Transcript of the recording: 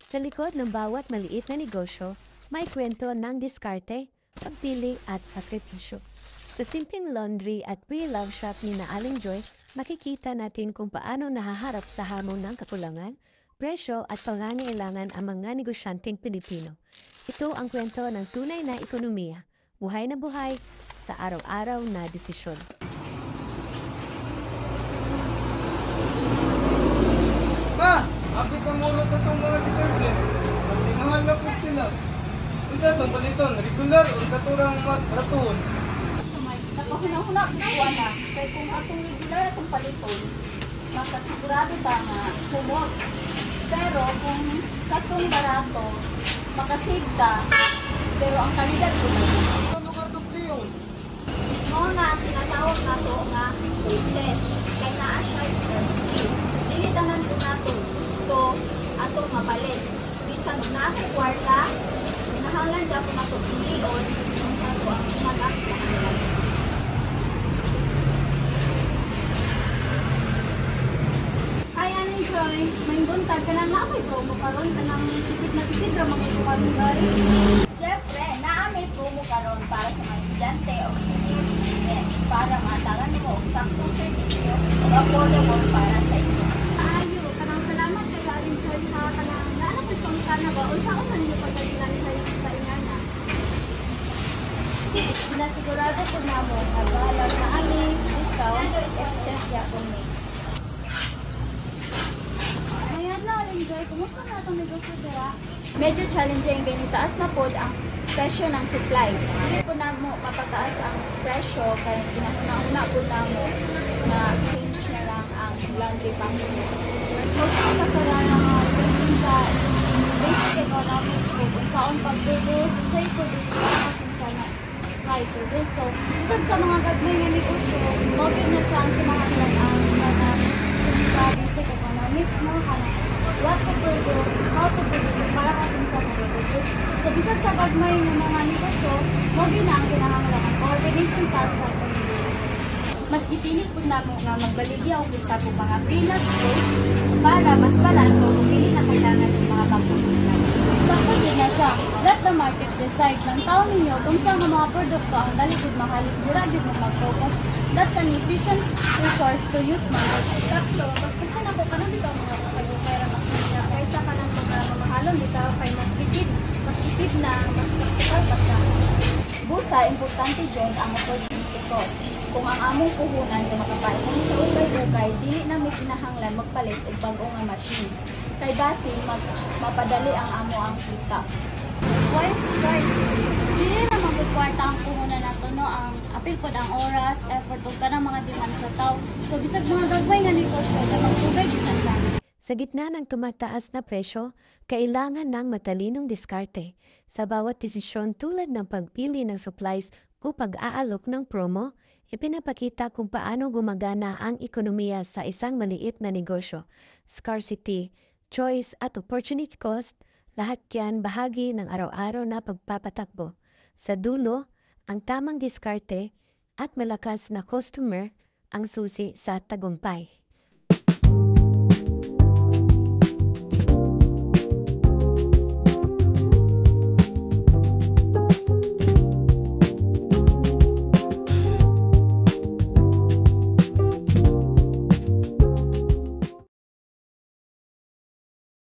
Sa likod ng bawat maliit na negosyo, may kwento ng diskarte, pagpili at sakripisyo. Sa simpleng laundry at pre-love shop ni na Aling Joy, makikita natin kung paano nahaharap sa hamon ng kakulangan, presyo at pangangailangan ang mga negosyanteng Pilipino. Ito ang kwento ng tunay na ekonomiya, buhay na buhay sa araw-araw na desisyon. Ma! Apit ang ulo ko itong mga detergent. Mas di mahal na po sila. Kung sa itong paliton, regular o katurang raton. Napahunang-hunap na wala. Kaya kung atong regular atong paliton, makasigurado ta nga kumot. Pero kung katong barato, makasave ta, pero ang kalidad ko na. Ang lugar doble yun. Mga nga tinatawag na to nga process. Kaya naa siya is dili tanan ko na to gusto atong mapalit. Bisan na akong kwarta, sinahalan dyan ko na to pilion kung saan ko ang imanak na hanggang. Ay, anong Troy, may buntag ka lang na may promo karon ka lang sikit na tikid ra mga kumalunggay. Siyempre, may promo karon para sa mga estudyante o senior citizen para matangan mo og saktong serbisyo o affordable para sa inyo. Ayo, kanang salamat kay Aling Joy ha kanang naana ko itong kana ba unsa ko man yung pagkalilan sa ingana. Sinasigurado ko na mo nga bahala na aming discount efficiency ako may. Ayan na Aling Joy, kumusta na itong negosyo dira? Medyo challenging ganito taas na pod ang presyo ng supplies. Hindi po na mo mapataas ang presyo kaya ginahuna po na mo na change na lang ang laundry packages. Magkakasara na nga question sa basic economics po kung saan pag-produce, sa i-produce kung saan high produce. So, isang sa mga gagmay nga negosyo, mobile na chance mga lang ang mga sa basic economics mo, what to produce, how to produce, para kung sa produce. So, bisag sa pagmay ng mga negosyo, mobile na ang kinahanglan coordination task sa community. Mas gipilit po na mo nga magbaligya o isa po mga pre-love dates para mas barato kung pili na kailangan ng mga bagong supplies. Sakto din na siya, let the market decide ng tao ninyo kung saan mga produkto ang daligod mahalit buragid mo mag-focus. That's an efficient resource to use mga sakto. Mas kasi na po ka nang dito mga kapag-pera mas niya kaysa ka ng mga mamahalon dito kay mas tipid na mas practical pa siya. Busa, importante dyan ang opportunity cost. Kung ang among puhunan kung makapalit kung sa ukay-ukay, dili na may kinahanglan magpalit og bag-o nga machines. Kay base, mapadali ang amo ang kita. Wise guys, dili na magkwarta ang puhunan nato no ang apil pod ang oras, effort ug kanang mga demand sa tao. So bisag mga gagmay nga negosyo, dapat tubig na siya. Sa gitna ng tumataas na presyo, kailangan ng matalinong diskarte sa bawat desisyon tulad ng pagpili ng supplies o pag-aalok ng promo, ipinapakita kung paano gumagana ang ekonomiya sa isang maliit na negosyo. Scarcity, choice at opportunity cost, lahat yan bahagi ng araw-araw na pagpapatakbo. Sa dulo, ang tamang diskarte at malakas na customer ang susi sa tagumpay.